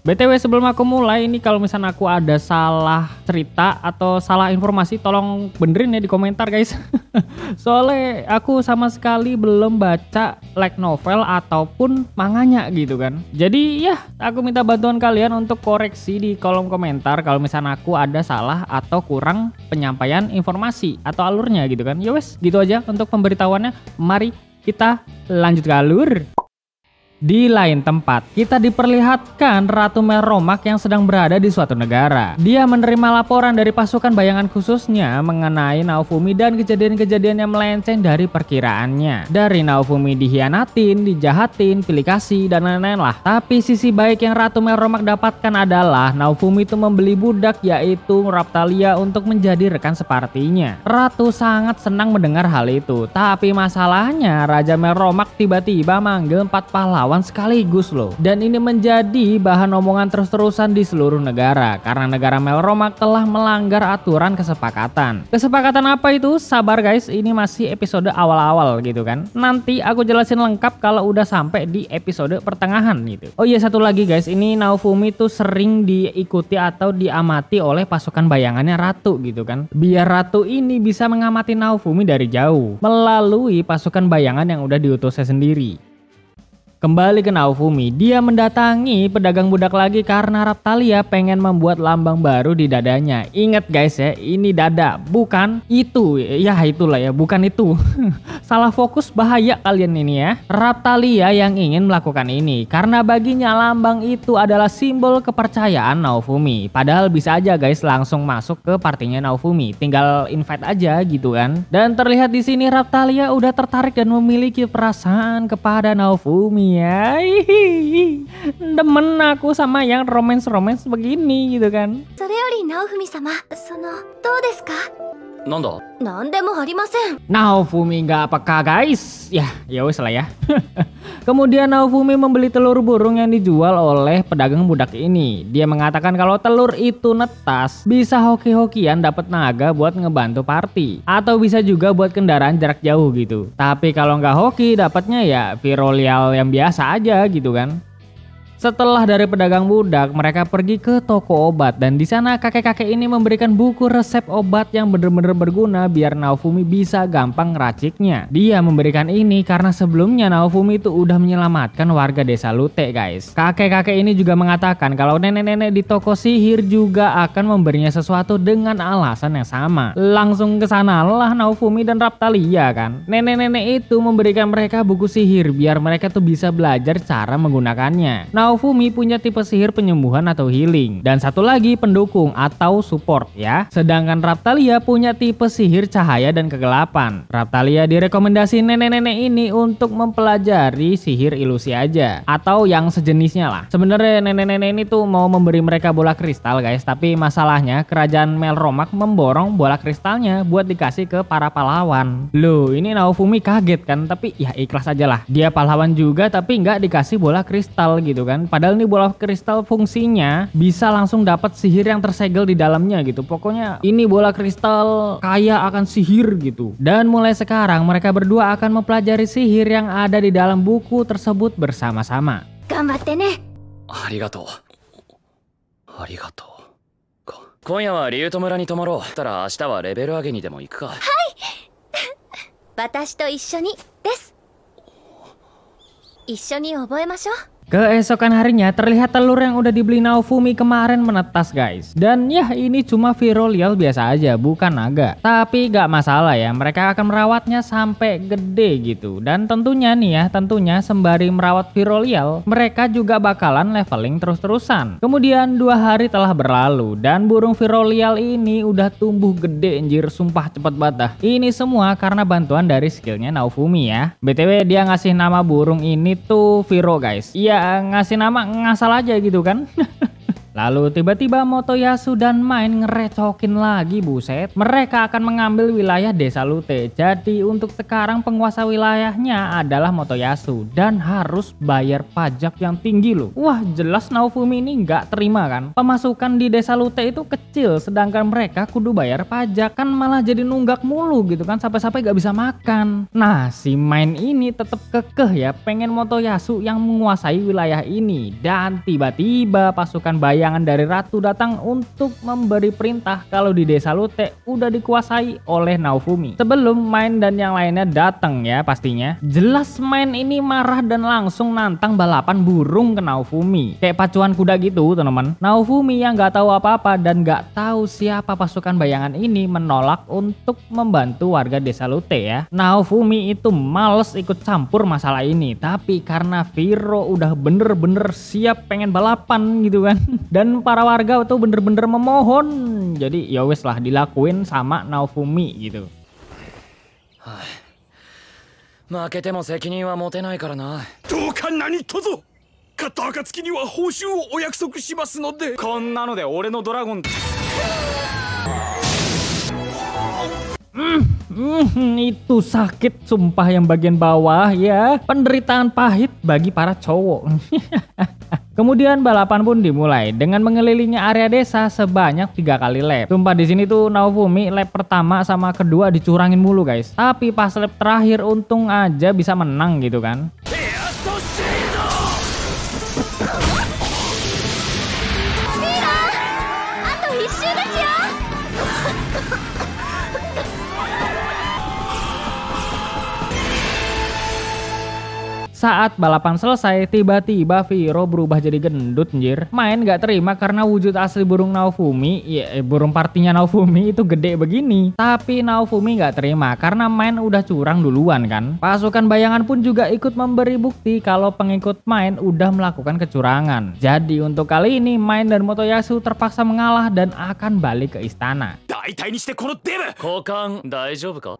BTW sebelum aku mulai ini, kalau misalnya aku ada salah cerita atau salah informasi tolong benerin ya di komentar guys. Soalnya aku sama sekali belum baca light novel ataupun manganya gitu kan. Jadi ya aku minta bantuan kalian untuk koreksi di kolom komentar kalau misalnya aku ada salah atau kurang penyampaian informasi atau alurnya gitu kan. Ya wes gitu aja untuk pemberitahuannya. Mari kita lanjut ke alur. Di lain tempat, kita diperlihatkan Ratu Melromak yang sedang berada di suatu negara. Dia menerima laporan dari pasukan bayangan khususnya mengenai Naofumi dan kejadian-kejadian yang melenceng dari perkiraannya. Dari Naofumi dihianatin, dijahatin, pilih kasih, dan lain-lain lah. Tapi sisi baik yang Ratu Melromak dapatkan adalah Naofumi itu membeli budak yaitu Raphtalia untuk menjadi rekan separtinya. Ratu sangat senang mendengar hal itu. Tapi masalahnya Raja Melromak tiba-tiba manggil 4 pahlawan sekaligus loh, dan ini menjadi bahan omongan terus-terusan di seluruh negara karena negara Melromak telah melanggar aturan kesepakatan. Kesepakatan apa itu? Sabar guys, ini masih episode awal-awal gitu kan. Nanti aku jelasin lengkap kalau udah sampai di episode pertengahan gitu. Oh iya, satu lagi guys, ini Naofumi tuh sering diikuti atau diamati oleh pasukan bayangannya Ratu gitu kan. Biar Ratu ini bisa mengamati Naofumi dari jauh melalui pasukan bayangan yang udah diutusnya sendiri. Kembali ke Naofumi, dia mendatangi pedagang budak lagi karena Raphtalia pengen membuat lambang baru di dadanya. Ingat guys ya, ini dada, bukan itu. Ya itulah ya, bukan itu. Salah fokus bahaya kalian ini ya. Raphtalia yang ingin melakukan ini karena baginya lambang itu adalah simbol kepercayaan Naofumi. Padahal bisa aja guys langsung masuk ke partinya Naofumi, tinggal invite aja gitu kan. Dan terlihat di sini Raphtalia udah tertarik dan memiliki perasaan kepada Naofumi. Ya, demen aku sama yang romance begini gitu kan. Naofumi nggak peka guys. Ya wes lah ya. Kemudian Naofumi membeli telur burung yang dijual oleh pedagang budak ini. Dia mengatakan kalau telur itu netas bisa hoki-hokian dapat naga buat ngebantu party, atau bisa juga buat kendaraan jarak jauh gitu. Tapi kalau nggak hoki dapatnya ya Virolial yang biasa aja gitu kan. Setelah dari pedagang budak, mereka pergi ke toko obat dan di sana kakek-kakek ini memberikan buku resep obat yang bener-bener berguna biar Naofumi bisa gampang ngeraciknya. Dia memberikan ini karena sebelumnya Naofumi itu udah menyelamatkan warga desa Lute guys. Kakek-kakek ini juga mengatakan kalau nenek-nenek di toko sihir juga akan memberinya sesuatu dengan alasan yang sama. Langsung ke sanalah Naofumi dan Raphtalia kan. Nenek-nenek itu memberikan mereka buku sihir biar mereka tuh bisa belajar cara menggunakannya. Naofumi punya tipe sihir penyembuhan atau healing, dan satu lagi pendukung atau support ya. Sedangkan Raphtalia punya tipe sihir cahaya dan kegelapan. Raphtalia direkomendasi nenek-nenek ini untuk mempelajari sihir ilusi aja atau yang sejenisnya lah. Sebenarnya nenek-nenek ini tuh mau memberi mereka bola kristal guys, tapi masalahnya kerajaan Melromak memborong bola kristalnya buat dikasih ke para pahlawan. Loh, ini Naofumi kaget kan, tapi ya ikhlas aja lah. Dia pahlawan juga tapi nggak dikasih bola kristal gitu kan. Padahal ini bola kristal fungsinya bisa langsung dapat sihir yang tersegel di dalamnya gitu. Pokoknya ini bola kristal kaya akan sihir gitu. Dan mulai sekarang mereka berdua akan mempelajari sihir yang ada di dalam buku tersebut bersama-sama. Gambatte ne. Arigatou. Arigatou. 今夜はリュウト村に泊まろう。たら明日はレベル上げにでも行くか。はい。私と一緒にです。一緒に覚えましょう。 Keesokan harinya terlihat telur yang udah dibeli Naofumi kemarin menetas guys. Dan ya ini cuma Virolial biasa aja, bukan naga. Tapi gak masalah ya, mereka akan merawatnya sampai gede gitu. Dan tentunya nih ya, tentunya sembari merawat Virolial, mereka juga bakalan leveling terus-terusan. Kemudian 2 hari telah berlalu dan burung Virolial ini udah tumbuh gede anjir, sumpah cepet banget dah. Ini semua karena bantuan dari skillnya Naofumi ya. BTW dia ngasih nama burung ini tuh Viro guys. Iya, ngasih nama ngasal aja gitu kan. Lalu tiba-tiba Motoyasu dan Main ngerecokin lagi, buset. Mereka akan mengambil wilayah desa Lute. Jadi untuk sekarang penguasa wilayahnya adalah Motoyasu dan harus bayar pajak yang tinggi loh. Wah, jelas Naofumi ini nggak terima kan. Pemasukan di desa Lute itu kecil, sedangkan mereka kudu bayar pajak, kan malah jadi nunggak mulu gitu kan, sampai-sampai gak bisa makan. Nah, si Main ini tetap kekeh ya, pengen Motoyasu yang menguasai wilayah ini. Dan tiba-tiba pasukan bayangan dari Ratu datang untuk memberi perintah kalau di desa Lute udah dikuasai oleh Naofumi. Sebelum Main dan yang lainnya datang ya pastinya. Jelas Main ini marah dan langsung nantang balapan burung ke Naofumi. Kayak pacuan kuda gitu teman-teman. Naofumi yang gak tahu apa-apa dan gak tahu siapa pasukan bayangan ini menolak untuk membantu warga desa Lute ya. Naofumi itu males ikut campur masalah ini, tapi karena Firo udah bener-bener siap pengen balapan gitu kan. Dan para warga tuh bener-bener memohon. Jadi ya wes lah dilakuin sama Naofumi gitu. 負けても責任は持てないからな。どうか何とぞ勝った暁には報酬をお約束しますので。こんなので俺のドラゴン Itu sakit sumpah yang bagian bawah ya. Penderitaan pahit bagi para cowok. Kemudian balapan pun dimulai dengan mengelilingi area desa sebanyak 3 kali lap. Sumpah di sini tuh Naofumi lap pertama sama kedua dicurangin mulu guys. Tapi pas lap terakhir untung aja bisa menang gitu kan. Saat balapan selesai, tiba-tiba Firo berubah jadi gendut anjir. Main gak terima karena wujud asli burung Naofumi, burung partinya Naofumi itu gede begini. Tapi Naofumi gak terima karena Main udah curang duluan kan. Pasukan bayangan pun juga ikut memberi bukti kalau pengikut Main udah melakukan kecurangan. Jadi untuk kali ini Main dan Motoyasu terpaksa mengalah dan akan balik ke istana. 大体にしてこのデブ 交換大丈夫か？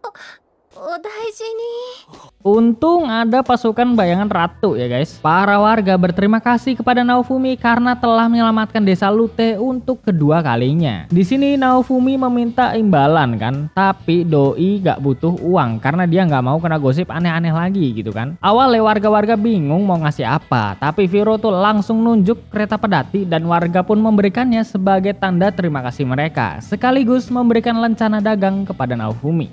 Untung ada pasukan bayangan ratu ya guys. Para warga berterima kasih kepada Naofumi karena telah menyelamatkan desa Lute untuk kedua kalinya. Di sini Naofumi meminta imbalan kan, tapi Doi gak butuh uang karena dia nggak mau kena gosip aneh-aneh lagi gitu kan. Awalnya warga-warga bingung mau ngasih apa, tapi Firo tuh langsung nunjuk kereta pedati dan warga pun memberikannya sebagai tanda terima kasih mereka, sekaligus memberikan lencana dagang kepada Naofumi.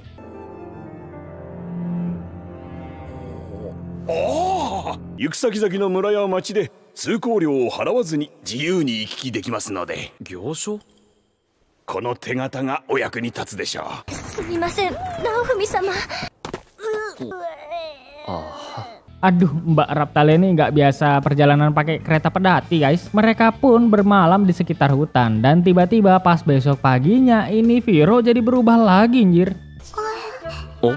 行く先々の村や町で通行料を払わずに自由に行き来できますので。行書？この手形がお役に立つでしょう。すみません、Naofumi sama. Aduh, Mbak Raptalia ini nggak biasa perjalanan pakai kereta pedati guys. Mereka pun bermalam di sekitar hutan dan tiba-tiba pas besok paginya ini Firo jadi berubah lagi anjir. Oh?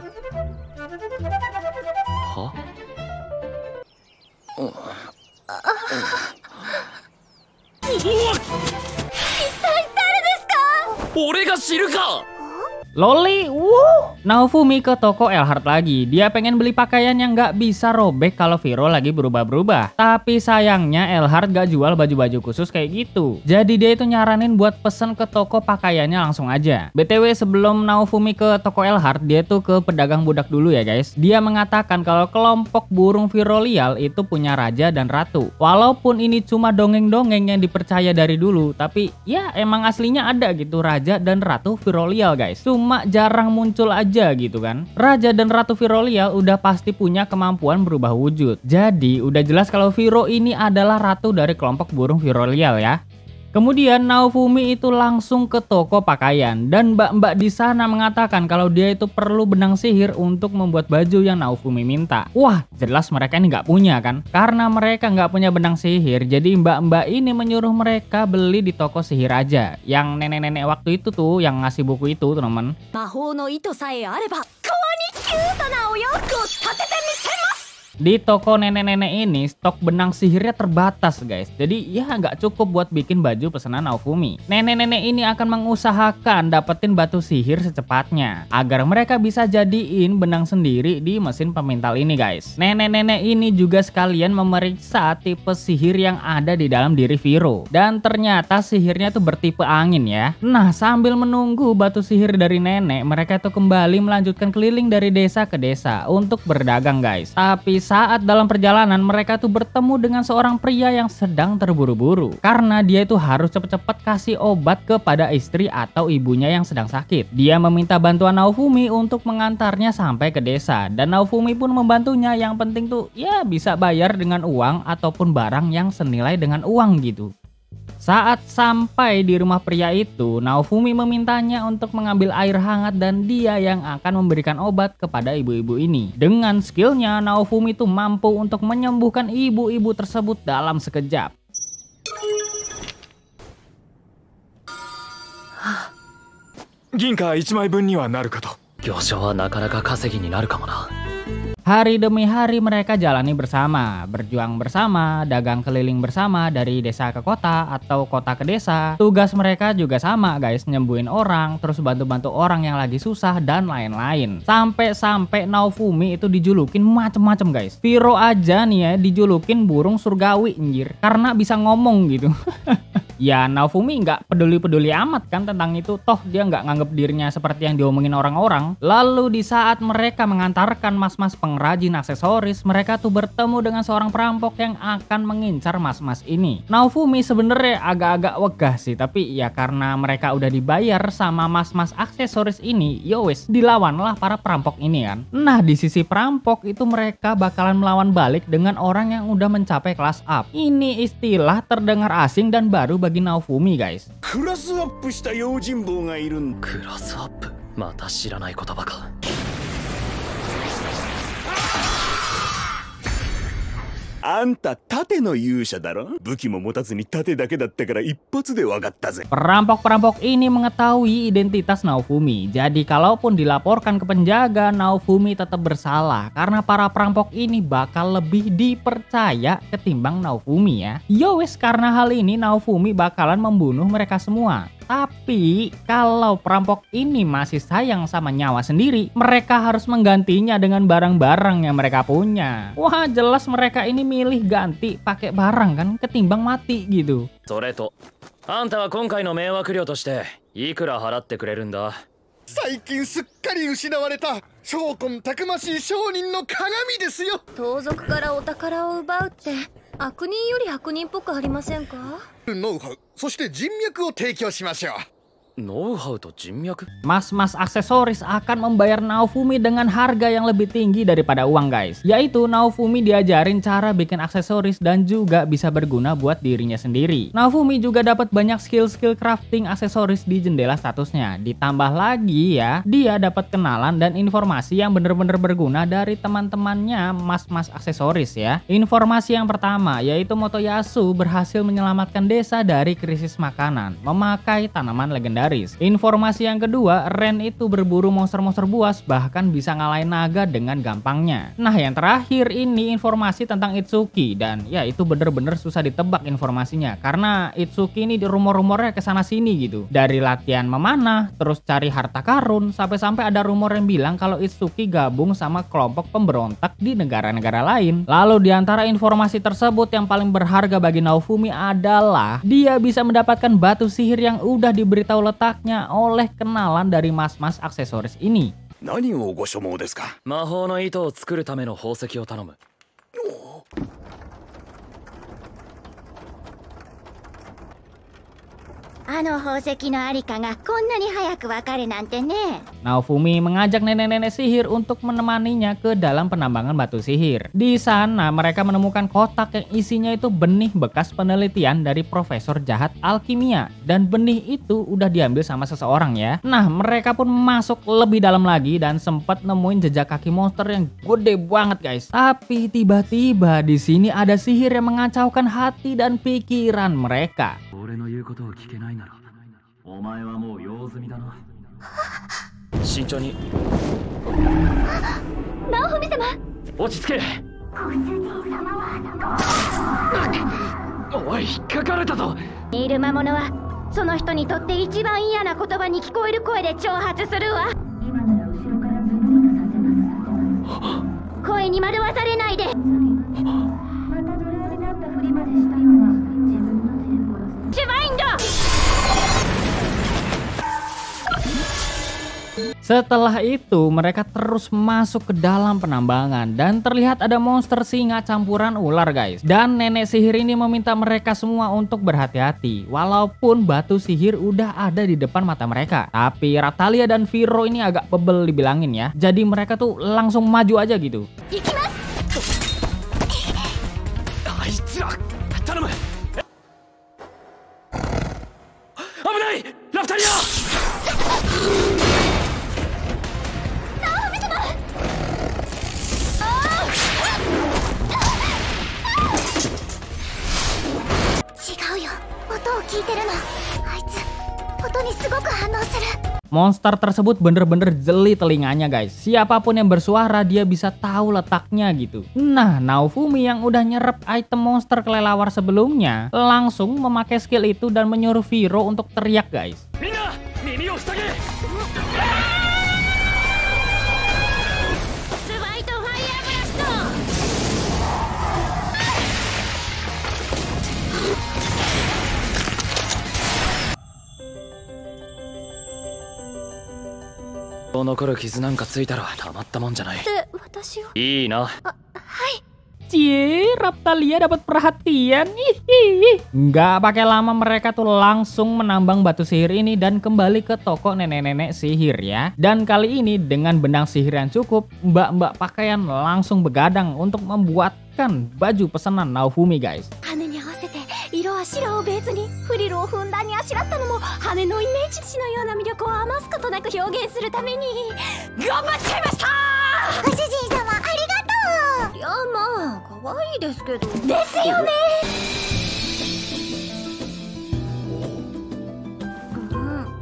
Hah? 俺が知るか Loli, Naofumi ke toko Elhart lagi. Dia pengen beli pakaian yang nggak bisa robek kalau Firo lagi berubah-berubah. Tapi sayangnya Elhart gak jual baju-baju khusus kayak gitu. Jadi dia itu nyaranin buat pesen ke toko pakaiannya langsung aja. BTW sebelum Naofumi ke toko Elhart, dia tuh ke pedagang budak dulu ya guys. Dia mengatakan kalau kelompok burung Virolial itu punya raja dan ratu. Walaupun ini cuma dongeng-dongeng yang dipercaya dari dulu, tapi ya emang aslinya ada gitu raja dan ratu Virolial guys. Cuma jarang muncul aja gitu kan. Raja dan Ratu Virolial udah pasti punya kemampuan berubah wujud. Jadi udah jelas kalau Firo ini adalah ratu dari kelompok burung Virolial ya. Kemudian Naofumi itu langsung ke toko pakaian dan mbak-mbak di sana mengatakan kalau dia itu perlu benang sihir untuk membuat baju yang Naofumi minta. Wah, jelas mereka ini nggak punya kan? Karena mereka nggak punya benang sihir, jadi mbak-mbak ini menyuruh mereka beli di toko sihir aja. Yang nenek-nenek waktu itu tuh yang ngasih buku itu teman-teman. 魔法の糸さえあれば、ここにキュートなお洋服を立ててみせます。Di toko nenek-nenek ini stok benang sihirnya terbatas guys. Jadi ya nggak cukup buat bikin baju pesanan Naofumi. Nenek-nenek ini akan mengusahakan dapetin batu sihir secepatnya agar mereka bisa jadiin benang sendiri di mesin pemintal ini guys. Nenek-nenek ini juga sekalian memeriksa tipe sihir yang ada di dalam diri Viro. Dan ternyata sihirnya tuh bertipe angin ya. Nah sambil menunggu batu sihir dari nenek, mereka tuh kembali melanjutkan keliling dari desa ke desa untuk berdagang guys. Tapi saat dalam perjalanan mereka tuh bertemu dengan seorang pria yang sedang terburu-buru karena dia itu harus cepet-cepet kasih obat kepada istri atau ibunya yang sedang sakit. Dia meminta bantuan Naofumi untuk mengantarnya sampai ke desa dan Naofumi pun membantunya. Yang penting tuh ya bisa bayar dengan uang ataupun barang yang senilai dengan uang gitu. Saat sampai di rumah pria itu, Naofumi memintanya untuk mengambil air hangat dan dia yang akan memberikan obat kepada ibu-ibu ini. Dengan skillnya, Naofumi tuh mampu untuk menyembuhkan ibu-ibu tersebut dalam sekejap. Ginka 1枚分にはなるかと。業者はなかなか稼ぎになるかもな。 Hari demi hari mereka jalani bersama, berjuang bersama, dagang keliling bersama dari desa ke kota atau kota ke desa. Tugas mereka juga sama guys, nyembuhin orang, terus bantu-bantu orang yang lagi susah dan lain-lain. Sampai-sampai Naofumi itu dijulukin macem-macem guys. Viro aja nih ya dijulukin burung surgawi anjir, karena bisa ngomong gitu. Ya Naofumi nggak peduli-peduli amat kan tentang itu, toh dia nggak nganggep dirinya seperti yang diomongin orang-orang. Lalu di saat mereka mengantarkan mas-mas pengrajin aksesoris, mereka tuh bertemu dengan seorang perampok yang akan mengincar mas-mas ini. Naofumi sebenarnya agak-agak wegah sih, tapi ya karena mereka udah dibayar sama mas-mas aksesoris ini, yowes dilawanlah para perampok ini kan. Nah di sisi perampok itu mereka bakalan melawan balik dengan orang yang udah mencapai kelas up. Ini istilah terdengar asing dan baru bagi Naofumi guys. クラスアップした用心棒がいるんだ。クラスアップ、また知らない言葉か。あんた盾の勇者だろ。武器も持たずに盾だけだったから一発で分かったぜ。 Perampok-perampok ini mengetahui identitas Naofumi. Jadi kalaupun dilaporkan ke penjaga, Naofumi tetap bersalah karena para perampok ini bakal lebih dipercaya ketimbang Naofumi ya. Yowes karena hal ini Naofumi bakalan membunuh mereka semua. Tapi kalau perampok ini masih sayang sama nyawa sendiri, mereka harus menggantinya dengan barang-barang yang mereka punya. Wah jelas mereka ini milih ganti pakai barang kan ketimbang mati gitu. それと、あんたは今回の迷惑料としていくら払ってくれるんだ。最近すっかり失われた証拠たくましい商人の鏡ですよ。盗賊からお宝を奪うって悪人より悪人っぽくありませんか？ノウハウ、そして人脈を提供しましょう。 ノウハウと人脈？ Mas-mas aksesoris akan membayar Naofumi dengan harga yang lebih tinggi daripada uang guys. Yaitu Naofumi diajarin cara bikin aksesoris dan juga bisa berguna buat dirinya sendiri. Naofumi juga dapat banyak skill-skill crafting aksesoris di jendela statusnya. Ditambah lagi ya, dia dapat kenalan dan informasi yang bener-bener berguna dari teman-temannya mas-mas aksesoris ya. Informasi yang pertama yaitu Motoyasu berhasil menyelamatkan desa dari krisis makanan memakai tanaman legendaris. Informasi yang kedua, Ren itu berburu monster-monster buas bahkan bisa ngalahin naga dengan gampangnya. Nah yang terakhir ini informasi tentang Itsuki dan ya itu bener-bener susah ditebak informasinya karena Itsuki ini di rumor-rumornya kesana sini gitu. Dari latihan memanah, terus cari harta karun, sampai-sampai ada rumor yang bilang kalau Itsuki gabung sama kelompok pemberontak di negara-negara lain. Lalu di antara informasi tersebut yang paling berharga bagi Naofumi adalah dia bisa mendapatkan batu sihir yang udah diberitahu letaknya oleh kenalan dari mas-mas aksesoris ini. 何をご所望ですか。魔法の糸を作るための宝石を頼む。あの宝石のありかがこんなに早くわかるなんてね。 Naofumi mengajak nenek-nenek sihir untuk menemaninya ke dalam penambangan batu sihir. Di sana mereka menemukan kotak yang isinya itu benih bekas penelitian dari profesor jahat alkimia. Dan benih itu udah diambil sama seseorang ya. Nah mereka pun masuk lebih dalam lagi dan sempat nemuin jejak kaki monster yang gede banget guys. Tapi tiba-tiba di sini ada sihir yang mengacaukan hati dan pikiran mereka. 俺の言うことを聞けないなら、お前はもう用済みだな。慎重に。ナオフミ様。落ち着け。おい、引っかかれたぞ。いる魔物はその人にとって一番嫌な言葉に聞こえる声で挑発するわ。今なら後ろからズブリとさせます。声に惑わされないで。また奴隷になったふりまでしたのは自分の手で殺す。シュバインド。Setelah itu mereka terus masuk ke dalam penambangan dan terlihat ada monster singa campuran ular guys. Dan nenek sihir ini meminta mereka semua untuk berhati-hati walaupun batu sihir udah ada di depan mata mereka. Tapi Raphtalia dan Viro ini agak bebel dibilangin ya. Jadi mereka tuh langsung maju aja gitu. あいつら、頼む。危ない、ラフタリア。Monster tersebut bener-bener jeli telinganya guys. Siapapun yang bersuara dia bisa tahu letaknya gitu. Nah, Naofumi yang udah nyerap item monster kelelawar sebelumnya langsung memakai skill itu dan menyuruh Viro untuk teriak guys. Minna, mimi o futage. Cie, Raphtalia dapat perhatian. Nggak pakai lama mereka tuh langsung menambang batu sihir ini dan kembali ke toko nenek-nenek sihir ya. Dan kali ini dengan benang sihir yang cukup, mbak-mbak pakaian langsung begadang untuk membuatkan baju pesanan Naofumi guys. 色あしらをベースにフリルをふんだんにあしらったのも羽のイメージ士のような魅力を余すことなく表現するために頑張っちゃいました。ご主人様ありがとう。いやまあ可愛いですけど。ですよね。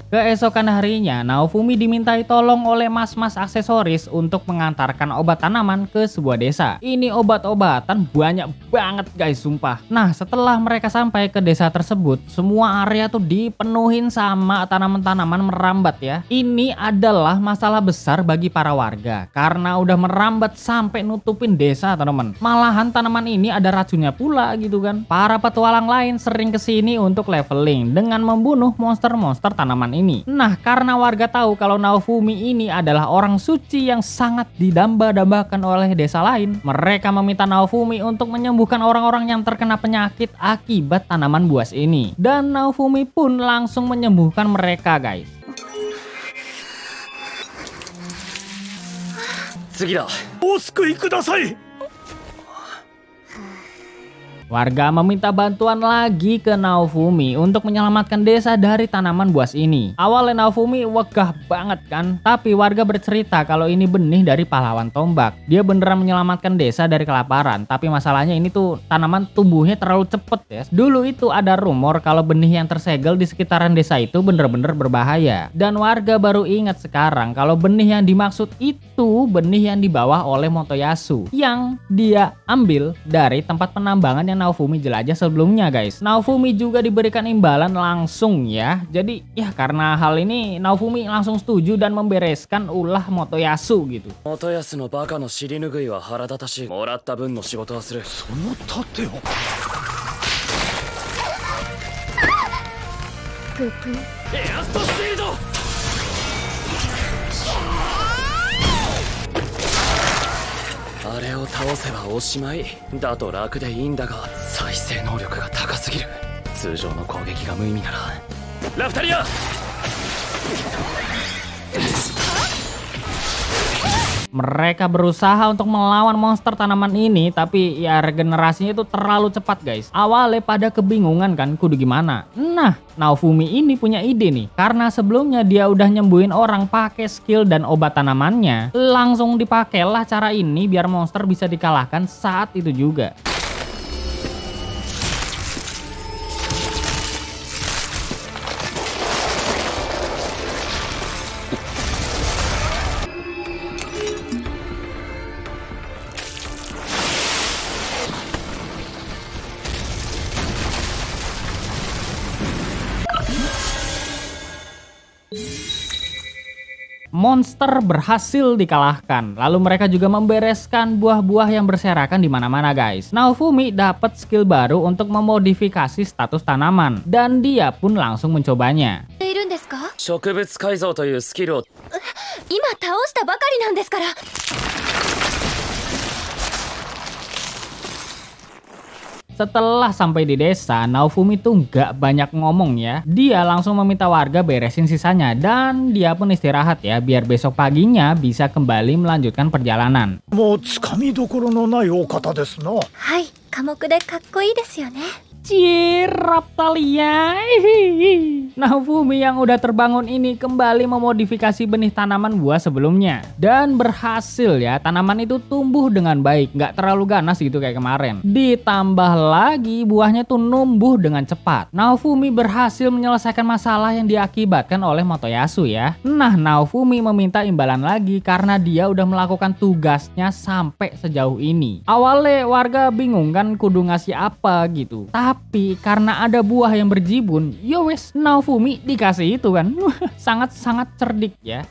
Keesokan harinya, Naofumi dimintai tolong oleh mas-mas aksesoris untuk mengantarkan obat tanaman ke sebuah desa. Ini obat-obatan banyak banget guys, sumpah. Nah, setelah mereka sampai ke desa tersebut, semua area tuh dipenuhin sama tanaman-tanaman merambat ya. Ini adalah masalah besar bagi para warga, karena udah merambat sampai nutupin desa teman-teman. Malahan tanaman ini ada racunnya pula gitu kan. Para petualang lain sering kesini untuk leveling dengan membunuh monster-monster tanaman ini. Nah, karena warga tahu kalau Naofumi ini adalah orang suci yang sangat didamba-dambakan oleh desa lain, mereka meminta Naofumi untuk menyembuhkan orang-orang yang terkena penyakit akibat tanaman buas ini. Dan Naofumi pun langsung menyembuhkan mereka guys. Warga meminta bantuan lagi ke Naofumi untuk menyelamatkan desa dari tanaman buas ini. Awalnya Naofumi wegah banget kan, tapi warga bercerita kalau ini benih dari pahlawan tombak. Dia beneran menyelamatkan desa dari kelaparan, tapi masalahnya ini tuh tanaman tumbuhnya terlalu cepet ya. Dulu itu ada rumor kalau benih yang tersegel di sekitaran desa itu bener-bener berbahaya. Dan warga baru ingat sekarang kalau benih yang dimaksud itu benih yang dibawa oleh Motoyasu, yang dia ambil dari tempat penambangan yang Naofumi jelajah sebelumnya guys. Naofumi juga diberikan imbalan langsung ya. Jadi ya karena hal ini Naofumi langsung setuju dan membereskan ulah Motoyasu gitu. Motoyasu no baka no shirinugui wa haradatashi. Moratta bun no shigoto wa suru. Sono tate wo. Pupu. Easto shield. あれを倒せばおしまいだと楽でいいんだが、再生能力が高すぎる。通常の攻撃が無意味なら。ラフタリア。Mereka berusaha untuk melawan monster tanaman ini, tapi ya regenerasinya itu terlalu cepat guys. Awalnya pada kebingungan kan kudu gimana. Nah, Naofumi ini punya ide nih. Karena sebelumnya dia udah nyembuhin orang pakai skill dan obat tanamannya, langsung dipakailah cara ini biar monster bisa dikalahkan saat itu juga. Monster berhasil dikalahkan. Lalu mereka juga membereskan buah-buah yang berserakan di mana-mana, guys. Naofumi dapat skill baru untuk memodifikasi status tanaman dan dia pun langsung mencobanya. いるんですか？植物改造というスキルを今倒したばかりなんですから。 Setelah sampai di desa, Naofumi tuh nggak banyak ngomong ya. Dia langsung meminta warga beresin sisanya dan dia pun istirahat ya, biar besok paginya bisa kembali melanjutkan perjalanan. もうつかみどころのないお方ですな。はい、寡黙でかっこいいですよね。 Cier, Raphtalia. Naofumi yang udah terbangun ini kembali memodifikasi benih tanaman buah sebelumnya dan berhasil ya, tanaman itu tumbuh dengan baik, nggak terlalu ganas gitu kayak kemarin. Ditambah lagi buahnya tuh numbuh dengan cepat. Naofumi berhasil menyelesaikan masalah yang diakibatkan oleh Motoyasu ya. Nah, Naofumi meminta imbalan lagi karena dia udah melakukan tugasnya sampai sejauh ini. Awalnya warga bingung kan kudu ngasih apa gitu. Tapi karena ada buah yang berjibun, yowes Naofumi dikasih itu kan. Sangat-sangat cerdik ya.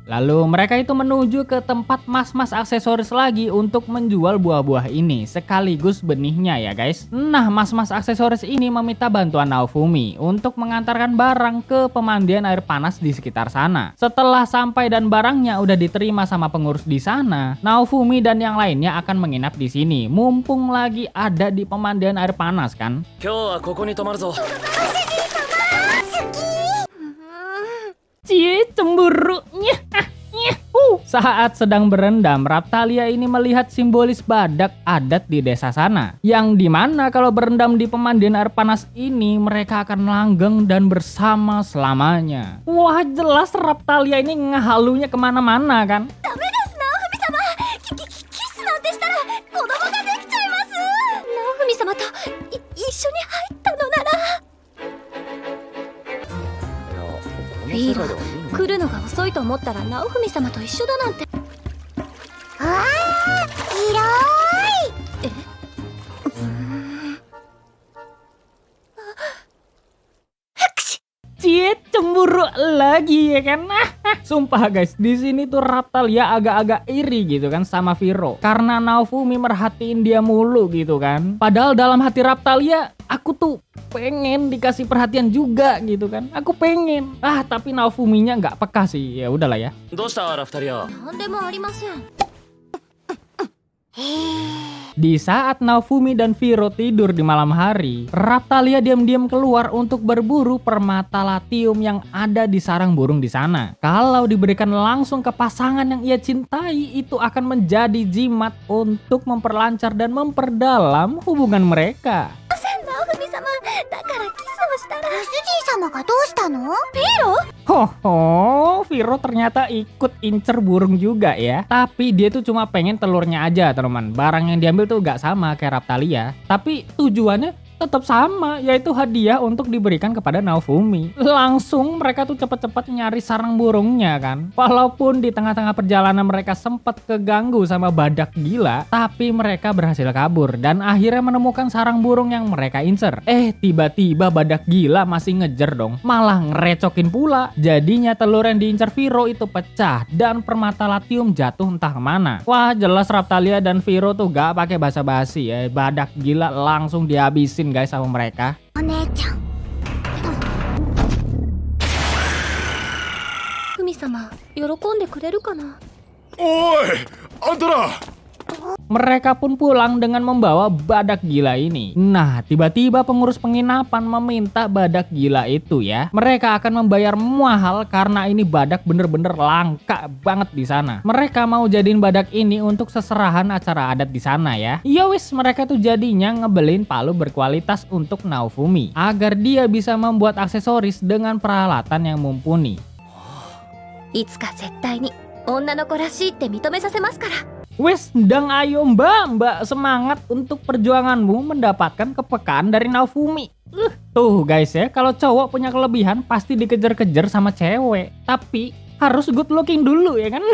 Lalu mereka itu menuju ke tempat mas-mas aksesoris lagi untuk menjual buah-buah ini sekaligus benihnya ya guys. Nah, mas-mas aksesoris ini meminta bantuan Naofumi untuk mengantarkan barang ke pemandian air panas di sekitar sana. Setelah sampai dan barangnya udah diterima sama pengurus di sana, Naofumi dan yang lainnya akan menginap di sini. Mumpung lagi ada di pemandian air panas kan. 今日はここに泊まるぞ。 Cie, cemburunya. Saat sedang berendam, Raphtalia ini melihat simbolis badak adat di desa sana. Yang dimana kalau berendam di pemandian air panas ini, mereka akan langgeng dan bersama selamanya. Wah, jelas Raphtalia ini ngehalunya kemana-mana kan. ダメですナオフミ様。キスなんてしたら子供ができちゃいます。ナオフミ様と一緒に入ったのなら。 フィーロ、来るのが遅いと思ったらナオフミ様と一緒だなんて。ああ、広い。え？Cie, cemburu lagi ya kan. Sumpah guys, di sini tuh Raphtalia agak-agak iri gitu kan sama Firo karena Naofumi merhatiin dia mulu gitu kan. Padahal dalam hati Raphtalia, aku tuh pengen dikasih perhatian juga gitu kan. Aku pengen. Tapi Naofuminya nggak peka sih. Ya udahlah ya. どうしたラフタリア。なんでもありません。 Di saat Naofumi dan Firo tidur di malam hari, Raphtalia diam-diam keluar untuk berburu permata latium yang ada di sarang burung di sana. Kalau diberikan langsung ke pasangan yang ia cintai, itu akan menjadi jimat untuk memperlancar dan memperdalam hubungan mereka. ナオフミ様、だからキスをしたら。ご主人様がどうしたの？フィーロ？ Hoho, Firo ternyata ikut incer burung juga ya. Tapi dia tuh cuma pengen telurnya aja teman. Barang yang diambil tuh gak sama kayak Raphtalia. Tapi tujuannya tetap sama, yaitu hadiah untuk diberikan kepada Naofumi. Langsung mereka tuh cepet-cepet nyari sarang burungnya kan. Walaupun di tengah-tengah perjalanan mereka sempat keganggu sama badak gila, tapi mereka berhasil kabur dan akhirnya menemukan sarang burung yang mereka incer. Tiba-tiba badak gila masih ngejar dong, malah ngerecokin pula. Jadinya telur yang diincer Firo itu pecah dan permata latium jatuh entah kemana. Wah, jelas Raphtalia dan Firo tuh gak pakai basa-basi ya. Badak gila langsung dihabisin guys sama mereka. お姉ちゃん。フミ様、喜んでくれるかな。おい、あんたら。 Mereka pun pulang dengan membawa badak gila ini. Nah, tiba-tiba pengurus penginapan meminta badak gila itu ya. Mereka akan membayar mahal karena ini badak bener-bener langka banget di sana. Mereka mau jadiin badak ini untuk seserahan acara adat di sana ya. Yowis, mereka tuh jadinya ngebelin palu berkualitas untuk Naofumi agar dia bisa membuat aksesoris dengan peralatan yang mumpuni. いつか絶対に女の子らしいって認めさせますから。 Wes, ndang ayo mbak semangat untuk perjuanganmu mendapatkan kepekaan dari Naofumi. Tuh guys ya, kalau cowok punya kelebihan pasti dikejar-kejar sama cewek. Tapi harus good looking dulu ya kan.